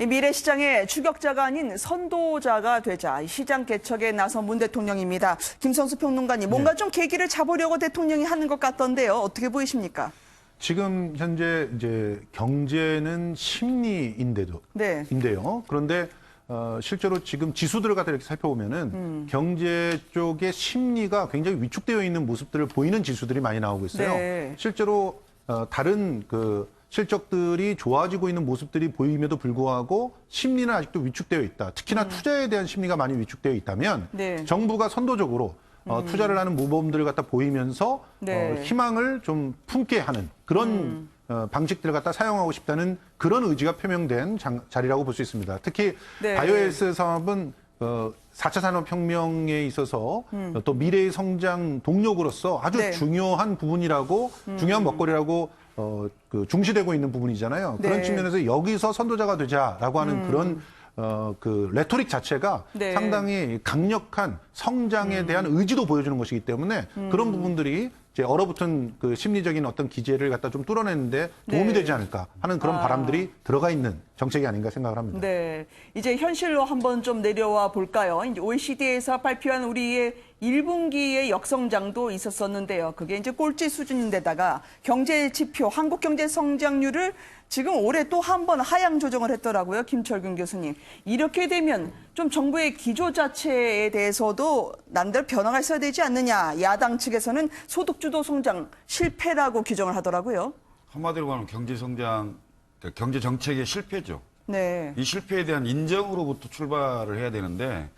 이 미래시장의 추격자가 아닌 선도자가 되자 시장 개척에 나선 문 대통령입니다. 김성수 평론가님, 뭔가 좀 계기를 잡으려고 대통령이 하는 것 같던데요. 어떻게 보이십니까? 지금 현재 이제 경제는 심리인데요. 그런데 실제로 지금 지수들을 갖다 이렇게 살펴보면은 경제 쪽의 심리가 굉장히 위축되어 있는 모습들을 보이는 지수들이 많이 나오고 있어요. 네. 실제로 다른 실적들이 좋아지고 있는 모습들이 보임에도 불구하고 심리는 아직도 위축되어 있다. 특히나 투자에 대한 심리가 많이 위축되어 있다면 정부가 선도적으로 투자를 하는 모범들을 갖다 보이면서 희망을 좀 품게 하는 그런 방식들을 갖다 사용하고 싶다는 그런 의지가 표명된 자리라고 볼 수 있습니다. 특히 바이오헬스 사업은 4차 산업혁명에 있어서 또 미래의 성장 동력으로서 아주 중요한 부분이라고 중요한 먹거리라고 중시되고 있는 부분이잖아요. 그런 측면에서 여기서 선도자가 되자라고 하는 그런 레토릭 자체가 상당히 강력한 성장에 대한 의지도 보여주는 것이기 때문에 그런 부분들이 이제 얼어붙은 그 심리적인 어떤 기제를 갖다 좀 뚫어내는데 도움이 되지 않을까 하는 그런 바람들이 들어가 있는 정책이 아닌가 생각을 합니다. 네, 이제 현실로 한번 좀 내려와 볼까요? 이제 OECD에서 발표한 우리의 1분기의 역성장도 있었었는데요. 그게 이제 꼴찌 수준인데다가 경제 지표, 한국 경제 성장률을 지금 올해 또 한 번 하향 조정을 했더라고요. 김철균 교수님. 이렇게 되면 좀 정부의 기조 자체에 대해서도 남대로 변화가 있어야 되지 않느냐. 야당 측에서는 소득주도 성장 실패라고 규정을 하더라고요. 한마디로 말하면 경제 성장, 경제 정책의 실패죠. 네. 이 실패에 대한 인정으로부터 출발을 해야 되는데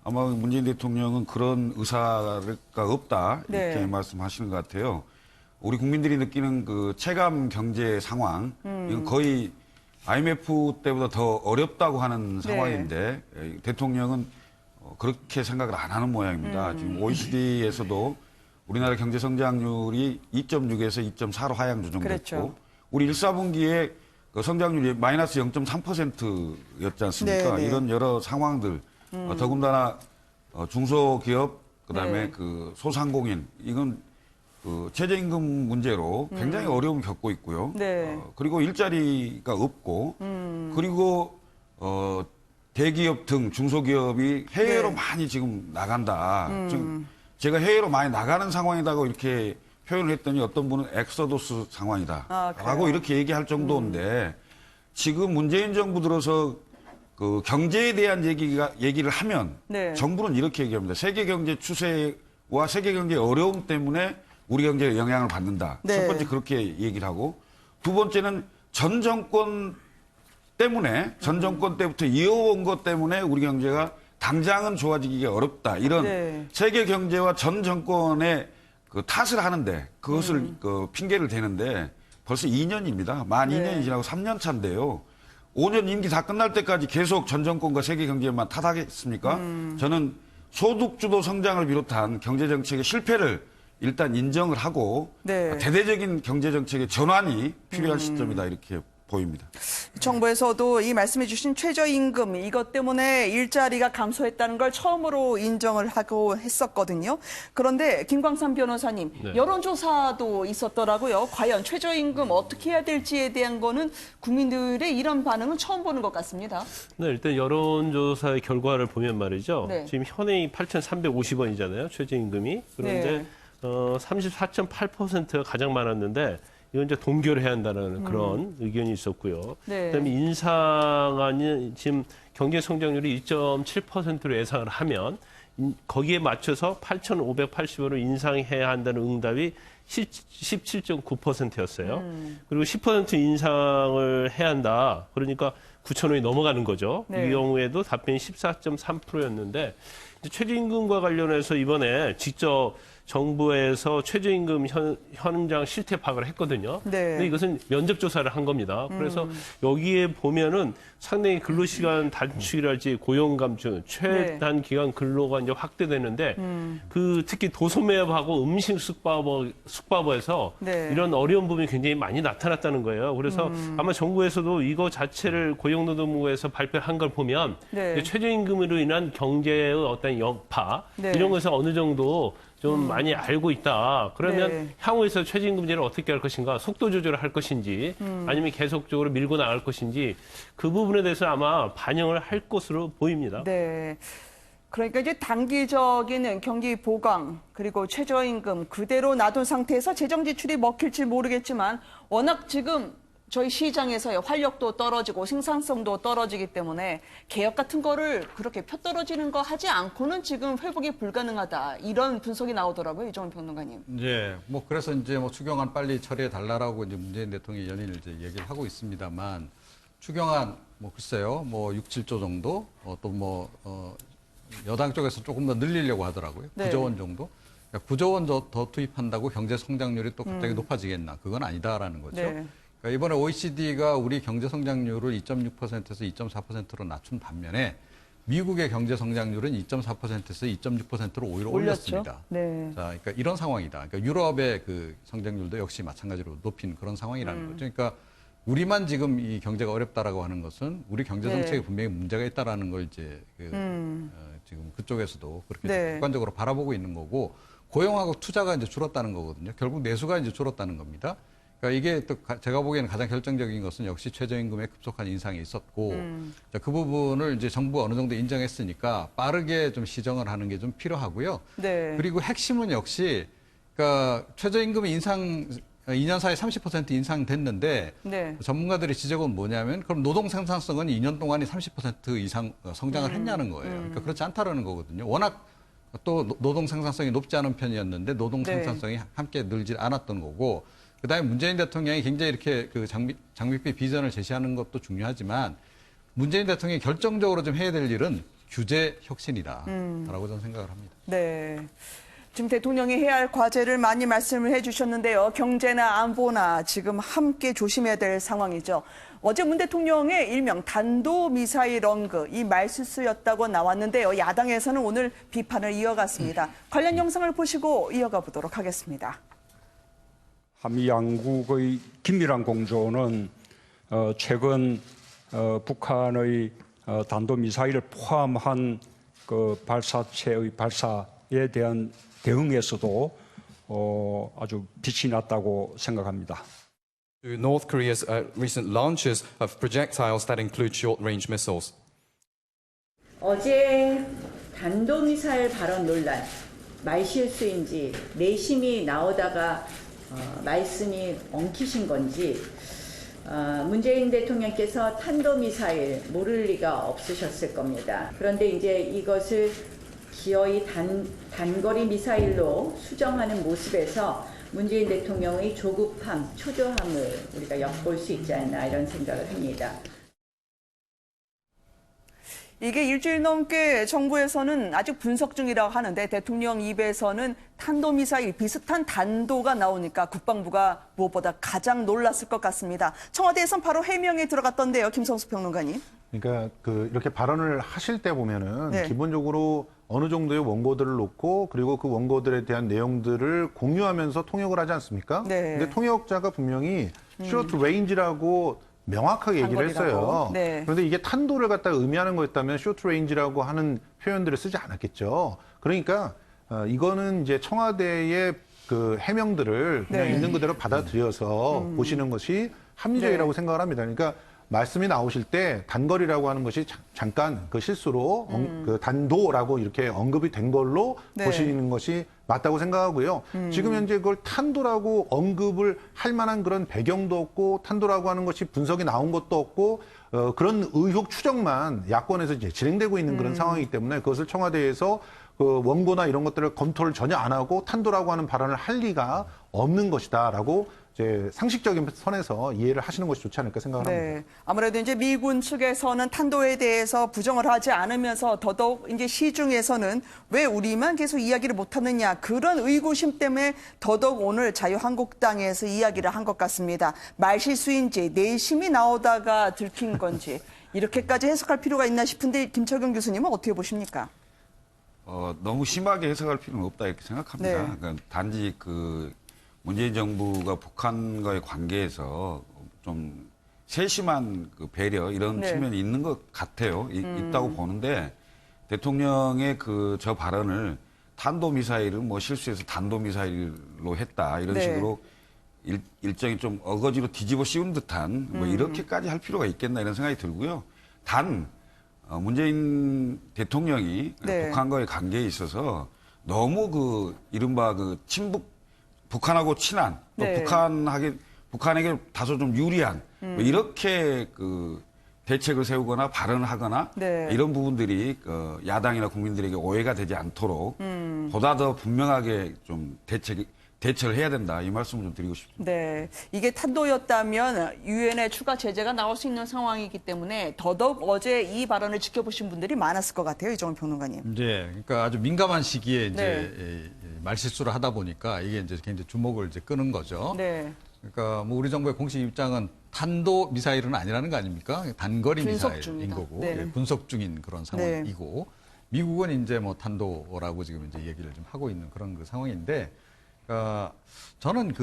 아마 문재인 대통령은 그런 의사가 없다 이렇게 말씀하시는 것 같아요. 우리 국민들이 느끼는 그 체감 경제 상황, 이건 거의 IMF 때보다 더 어렵다고 하는 상황인데 대통령은 그렇게 생각을 안 하는 모양입니다. 지금 OECD에서도 우리나라 경제 성장률이 2.6에서 2.4로 하향 조정됐고 우리 1, 4분기에 그 성장률이 마이너스 0.3%였지 않습니까? 이런 여러 상황들, 더군다나 중소기업, 그다음에 그 소상공인, 이건 그 최저임금 문제로 굉장히 어려움을 겪고 있고요. 그리고 일자리가 없고, 그리고 대기업 등 중소기업이 해외로 많이 지금 나간다. 지금 제가 해외로 많이 나가는 상황이라고 이렇게 표현을 했더니 어떤 분은 엑소더스 상황이다. 라고 이렇게 얘기할 정도인데 지금 문재인 정부 들어서 그 경제에 대한 얘기를 하면 정부는 이렇게 얘기합니다. 세계 경제 추세와 세계 경제의 어려움 때문에 우리 경제에 영향을 받는다. 첫 번째 그렇게 얘기를 하고 두 번째는 전 정권 때부터 이어온 것 때문에 우리 경제가 당장은 좋아지기가 어렵다. 이런 세계 경제와 전 정권의 그 탓을 하는데 그것을 그 핑계를 대는데 벌써 2년입니다. 만 2년이 지나고 3년 차인데요. 5년 임기 다 끝날 때까지 계속 전 정권과 세계 경제만 탓하겠습니까? 저는 소득주도 성장을 비롯한 경제 정책의 실패를 일단 인정을 하고 대대적인 경제 정책의 전환이 필요한 시점이다 이렇게 보입니다. 정부에서도 이 말씀해 주신 최저임금 이것 때문에 일자리가 감소했다는 걸 처음으로 인정을 하고 했었거든요. 그런데 김광삼 변호사님, 여론조사도 있었더라고요. 과연 최저임금 어떻게 해야 될지에 대한 거는 국민들의 이런 반응은 처음 보는 것 같습니다. 네, 일단 여론조사의 결과를 보면 말이죠. 지금 현행이 8,350원이잖아요. 최저임금이. 그런데 34.8%가 가장 많았는데 이건 이제 동결해야 한다는 그런 의견이 있었고요. 그다음에 인상안이 지금 경제 성장률이 2.7%로 예상을 하면 거기에 맞춰서 8,580원을 인상해야 한다는 응답이 17.9%였어요. 그리고 10% 인상을 해야 한다. 그러니까 9,000원이 넘어가는 거죠. 이 경우에도 답변이 14.3%였는데 최저임금과 관련해서 이번에 직접 정부에서 최저임금 현장 실태 파악을 했거든요. 근데 이것은 면접 조사를 한 겁니다. 그래서 여기에 보면은 상당히 근로시간 단축이랄지 고용 감축, 최단 기간 근로가 이제 확대되는데 그 특히 도소매업하고 음식 숙박업에서 이런 어려운 부분이 굉장히 많이 나타났다는 거예요. 그래서 아마 정부에서도 이거 자체를 고용노동부에서 발표한 걸 보면 최저임금으로 인한 경제의 어떤 여파 이런 것에서 어느 정도 좀 많이 알고 있다. 그러면 향후에서 최저임금제를 어떻게 할 것인가, 속도 조절을 할 것인지, 아니면 계속적으로 밀고 나갈 것인지 그 부분에 대해서 아마 반영을 할 것으로 보입니다. 네. 그러니까 이제 단기적인 경기 보강 그리고 최저임금 그대로 놔둔 상태에서 재정 지출이 먹힐지 모르겠지만 워낙 지금 저희 시장에서의 활력도 떨어지고 생산성도 떨어지기 때문에 개혁 같은 거를 그렇게 펴떨어지는 거 하지 않고는 지금 회복이 불가능하다. 이런 분석이 나오더라고요. 이종훈 평론가님. 네, 뭐 그래서 이제 뭐 추경안 빨리 처리해 달라라고 이제 문재인 대통령이 연일 이제 얘기를 하고 있습니다만 추경안 뭐 글쎄요, 뭐 6, 7조 정도 또 뭐 여당 쪽에서 조금 더 늘리려고 하더라고요. 네. 9조 원 정도. 그러니까 9조 원 더 투입한다고 경제 성장률이 또 갑자기 높아지겠나? 그건 아니다라는 거죠. 네. 그러니까 이번에 OECD가 우리 경제 성장률을 2.6%에서 2.4%로 낮춘 반면에 미국의 경제 성장률은 2.4%에서 2.6%로 오히려 올렸습니다. 네. 자, 그러니까 이런 상황이다. 그러니까 유럽의 그 성장률도 역시 마찬가지로 높인 그런 상황이라는 거죠. 그러니까 우리만 지금 이 경제가 어렵다라고 하는 것은 우리 경제 정책에 분명히 문제가 있다라는 걸 이제 지금 그쪽에서도 그렇게 객관적으로 바라보고 있는 거고 고용하고 투자가 이제 줄었다는 거거든요. 결국 내수가 이제 줄었다는 겁니다. 그러니까 이게 또 제가 보기에는 가장 결정적인 것은 역시 최저임금의 급속한 인상이 있었고 자, 그 부분을 이제 정부가 어느 정도 인정했으니까 빠르게 좀 시정을 하는 게 좀 필요하고요. 네. 그리고 핵심은 역시 그러니까 최저임금 인상 2년 사이에 30% 인상됐는데 네. 전문가들의 지적은 뭐냐면 그럼 노동 생산성은 2년 동안이 30% 이상 성장을 했냐는 거예요. 그러니까 그렇지 않다라는 거거든요. 워낙 또 노동 생산성이 높지 않은 편이었는데 노동 생산성이 함께 늘지 않았던 거고 그다음에 문재인 대통령이 굉장히 이렇게 그 장밋빛 비전을 제시하는 것도 중요하지만 문재인 대통령이 결정적으로 좀 해야 될 일은 규제 혁신이다라고 저는 생각을 합니다. 네. 지금 대통령이 해야 할 과제를 많이 말씀을 해주셨는데요. 경제나 안보나 지금 함께 조심해야 될 상황이죠. 어제 문 대통령의 일명 단도미사일 언급, 이 말실수였다고 나왔는데요. 야당에서는 오늘 비판을 이어갔습니다. 관련 영상을 보시고 이어가 보도록 하겠습니다. 한미 양국의 긴밀한 공조는 최근 북한의 단도미사일을 포함한 그 발사체의 발사에 대한 대응에서도 아주 빛이 났다고 생각합니다. North Korea's recent launches of projectiles that include short-range missiles. 어제 단도미사일 발언 논란, 말실수인지 내심이 나오다가 말씀이 엉키신 건지 문재인 대통령께서 탄도미사일 모를 리가 없으셨을 겁니다. 그런데 이제 이것을 기어이 단거리 미사일로 수정하는 모습에서 문재인 대통령의 조급함, 초조함을 우리가 엿볼 수 있지 않나 이런 생각을 합니다. 이게 일주일 넘게 정부에서는 아직 분석 중이라고 하는데 대통령 입에서는 탄도미사일 비슷한 단도가 나오니까 국방부가 무엇보다 가장 놀랐을 것 같습니다. 청와대에선 바로 해명에 들어갔던데요. 김성수 평론가님. 그러니까 이렇게 발언을 하실 때 보면은 기본적으로 어느 정도의 원고들을 놓고 그리고 그 원고들에 대한 내용들을 공유하면서 통역을 하지 않습니까? 네. 근데 통역자가 분명히 short range라고 명확하게 얘기를 했어요. 네. 그런데 이게 탄도를 갖다가 의미하는 거였다면 short range라고 하는 표현들을 쓰지 않았겠죠. 그러니까 이거는 이제 청와대의 그 해명들을 그냥 있는 그대로 받아들여서 보시는 것이 합리적이라고 생각을 합니다. 그러니까 말씀이 나오실 때 단거리라고 하는 것이 잠깐 그 실수로 그 단도라고 이렇게 언급이 된 걸로 보시는 것이 맞다고 생각하고요. 지금 현재 그걸 탄도라고 언급을 할 만한 그런 배경도 없고 탄도라고 하는 것이 분석이 나온 것도 없고 그런 의혹 추정만 야권에서 이제 진행되고 있는 그런 상황이기 때문에 그것을 청와대에서 그 원고나 이런 것들을 검토를 전혀 안 하고 탄도라고 하는 발언을 할 리가 없는 것이다라고 이제 상식적인 선에서 이해를 하시는 것이 좋지 않을까 생각을 합니다. 아무래도 이제 미군 측에서는 탄도에 대해서 부정을 하지 않으면서 더더욱 이제 시중에서는 왜 우리만 계속 이야기를 못하느냐 그런 의구심 때문에 더더욱 오늘 자유한국당에서 이야기를 한 것 같습니다. 말실수인지 내심이 나오다가 들킨 건지 이렇게까지 해석할 필요가 있나 싶은데 김철경 교수님은 어떻게 보십니까? 너무 심하게 해석할 필요는 없다 이렇게 생각합니다. 그러니까 단지 문재인 정부가 북한과의 관계에서 좀 세심한 그 배려 이런 측면이 있는 것 같아요. 있다고 보는데 대통령의 저 발언을 탄도미사일을 뭐 실수해서 단도미사일로 했다 이런 식으로 일정이 좀 어거지로 뒤집어 씌운 듯한 뭐 이렇게까지 할 필요가 있겠나 이런 생각이 들고요. 단 문재인 대통령이 북한과의 관계에 있어서 너무 그 이른바 그 북한하고 친한 또 북한에게 다소 좀 유리한 뭐 이렇게 그 대책을 세우거나 발언을 하거나 이런 부분들이 야당이나 국민들에게 오해가 되지 않도록 보다 더 분명하게 좀 대처를 해야 된다 이 말씀을 좀 드리고 싶습니다. 네, 이게 탄도였다면 유엔의 추가 제재가 나올 수 있는 상황이기 때문에 더더욱 어제 이 발언을 지켜보신 분들이 많았을 것 같아요, 이정훈 평론가님. 네, 그러니까 아주 민감한 시기에 이제 말실수를 하다 보니까 이게 이제 굉장히 주목을 이제 끄는 거죠. 네. 그러니까 뭐 우리 정부의 공식 입장은 탄도 미사일은 아니라는 거 아닙니까? 단거리 미사일인 거고 분석 중인 그런 상황이고 미국은 이제 뭐 탄도라고 지금 이제 얘기를 좀 하고 있는 그런 그 상황인데. 저는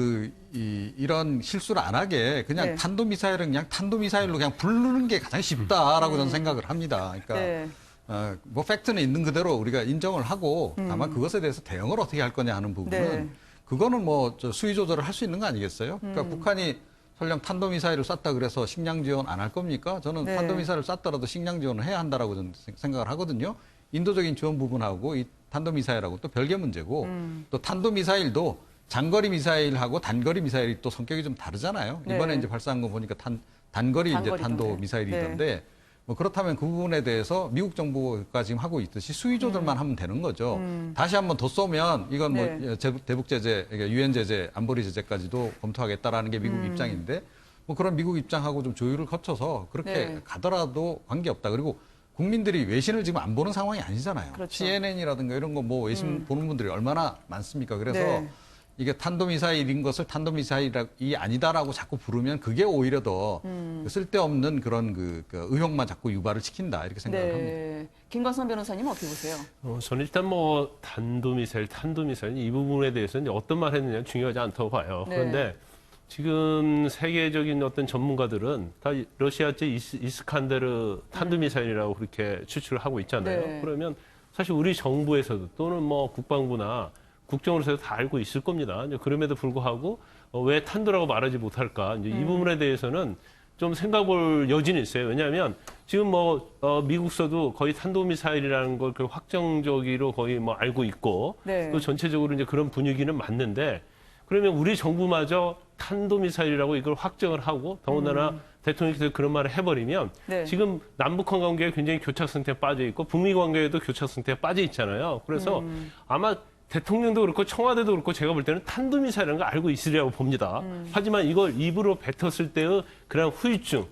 이런 실수를 안 하게 그냥 탄도미사일은 그냥 탄도미사일로 그냥 부르는 게 가장 쉽다라고 저는 생각을 합니다. 그러니까 뭐 팩트는 있는 그대로 우리가 인정을 하고 다만 그것에 대해서 대응을 어떻게 할 거냐 하는 부분은 그거는 뭐 수위 조절을 할 수 있는 거 아니겠어요? 그러니까 북한이 설령 탄도미사일을 쐈다 그래서 식량 지원 안 할 겁니까? 저는 탄도미사일을 쐈더라도 식량 지원을 해야 한다라고 저는 생각을 하거든요. 인도적인 지원 부분하고 이 탄도미사일하고 또 별개 문제고 또 탄도미사일도 장거리 미사일하고 단거리 미사일이 또 성격이 좀 다르잖아요. 이번에 이제 발사한 거 보니까 단거리 이제 탄도미사일이던데 뭐 그렇다면 그 부분에 대해서 미국 정부가 지금 하고 있듯이 수위 조절만 하면 되는 거죠. 다시 한 번 더 쏘면 이건 뭐 대북 제재, 유엔 제재, 안보리 제재까지도 검토하겠다라는 게 미국 입장인데 뭐 그런 미국 입장하고 좀 조율을 거쳐서 그렇게 가더라도 관계없다. 그리고 국민들이 외신을 지금 안 보는 상황이 아니잖아요. 그렇죠. CNN이라든가 이런 거 뭐 외신 보는 분들이 얼마나 많습니까? 그래서 이게 탄도미사일인 것을 탄도미사일이 아니다라고 자꾸 부르면 그게 오히려 더 쓸데없는 그런 그 의혹만 자꾸 유발을 시킨다 이렇게 생각을 합니다. 김광선 변호사님 어떻게 보세요? 저는 일단 뭐 탄도미사일 이 부분에 대해서는 어떤 말 했느냐 중요하지 않다고 봐요. 그런데 지금 세계적인 어떤 전문가들은 다 러시아제 이스칸데르 탄도미사일이라고 그렇게 추출을 하고 있잖아요. 그러면 사실 우리 정부에서도 또는 뭐 국방부나 국정원에서도 다 알고 있을 겁니다. 그럼에도 불구하고 왜 탄도라고 말하지 못할까? 이 부분에 대해서는 좀 생각볼 여지는 있어요. 왜냐하면 지금 뭐 미국서도 거의 탄도미사일이라는 걸 확정적으로 거의 뭐 알고 있고 또 전체적으로 이제 그런 분위기는 맞는데 그러면 우리 정부마저 탄도미사일이라고 이걸 확정을 하고 더군다나 대통령께서 그런 말을 해버리면 지금 남북한 관계에 굉장히 교착 상태에 빠져 있고 북미 관계에도 교착 상태에 빠져 있잖아요. 그래서 아마 대통령도 그렇고 청와대도 그렇고 제가 볼 때는 탄도미사일이라는 걸 알고 있으리라고 봅니다. 하지만 이걸 입으로 뱉었을 때의 그런 후유증,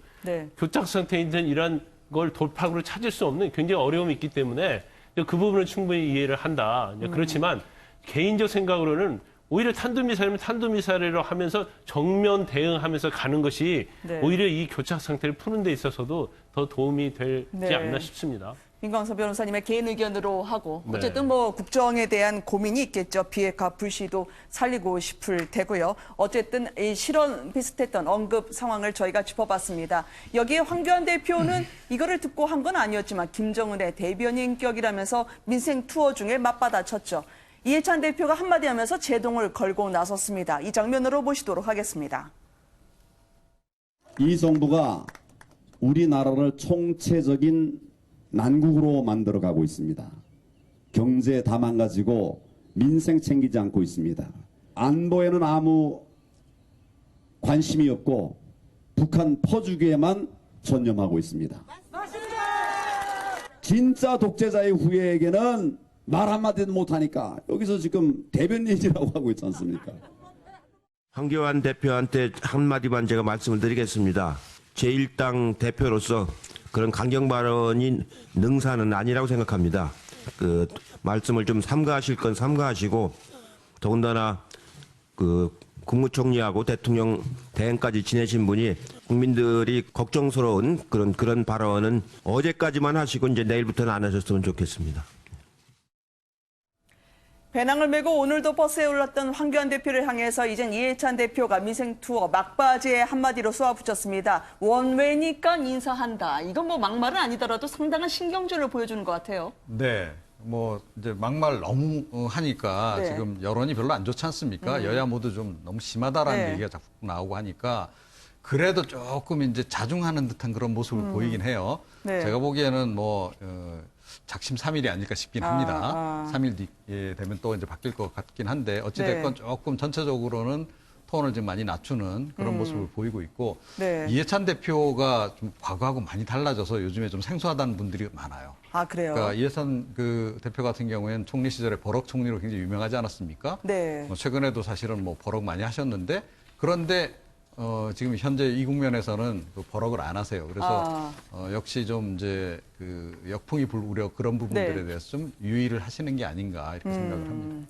교착 상태에 있는 이런 걸 돌파구로 찾을 수 없는 굉장히 어려움이 있기 때문에 그 부분을 충분히 이해를 한다. 그렇지만 개인적 생각으로는 오히려 탄도미사일이면 탄도미사일이라고 하면서 정면 대응하면서 가는 것이 오히려 이 교착 상태를 푸는 데 있어서도 더 도움이 되지 않나 싶습니다. 김광선 변호사님의 개인 의견으로 하고 어쨌든 뭐 국정에 대한 고민이 있겠죠. 비핵화 불씨도 살리고 싶을 테고요. 어쨌든 이 실언 비슷했던 언급 상황을 저희가 짚어봤습니다. 여기에 황교안 대표는 이거를 듣고 한 건 아니었지만 김정은의 대변인격이라면서 민생 투어 중에 맞받아쳤죠. 이해찬 대표가 한마디 하면서 제동을 걸고 나섰습니다. 이 장면으로 보시도록 하겠습니다. 이 정부가 우리나라를 총체적인 난국으로 만들어가고 있습니다. 경제 다 망가지고 민생 챙기지 않고 있습니다. 안보에는 아무 관심이 없고 북한 퍼주기에만 전념하고 있습니다. 진짜 독재자의 후예에게는 말 한마디도 못하니까 여기서 지금 대변인이라고 하고 있지 않습니까? 황교안 대표한테 한마디만 제가 말씀을 드리겠습니다. 제1당 대표로서 그런 강경 발언이 능사는 아니라고 생각합니다. 그 말씀을 좀 삼가하실 건 삼가하시고 더군다나 그 국무총리하고 대통령 대행까지 지내신 분이 국민들이 걱정스러운 그런 발언은 어제까지만 하시고 이제 내일부터는 안 하셨으면 좋겠습니다. 배낭을 메고 오늘도 버스에 올랐던 황교안 대표를 향해서 이젠 이해찬 대표가 민생 투어 막바지에 한마디로 쏘아붙였습니다. 원외니까 인사한다. 이건 뭐 막말은 아니더라도 상당한 신경전을 보여주는 것 같아요. 네. 뭐 이제 막말 너무 하니까 네. 지금 여론이 별로 안 좋지 않습니까? 여야 모두 좀 너무 심하다라는 네. 얘기가 자꾸 나오고 하니까 그래도 조금 이제 자중하는 듯한 그런 모습을 보이긴 해요. 네. 제가 보기에는 뭐 작심삼일이 아닐까 싶긴 합니다. 3일 뒤에 되면 또 이제 바뀔 것 같긴 한데 어찌 됐건 조금 전체적으로는 톤을 좀 많이 낮추는 그런 모습을 보이고 있고 네. 이해찬 대표가 좀 과거하고 많이 달라져서 요즘에 좀 생소하다는 분들이 많아요. 아, 그래요? 그러니까 이해찬 그 대표 같은 경우에는 총리 시절에 버럭 총리로 굉장히 유명하지 않았습니까? 네. 최근에도 사실은 뭐 버럭 많이 하셨는데 그런데 지금 현재 이 국면에서는 그 버럭을 안 하세요. 그래서 역시 좀 이제 그 역풍이 불 우려 그런 부분들에 대해서 좀 유의를 하시는 게 아닌가 이렇게 생각을 합니다.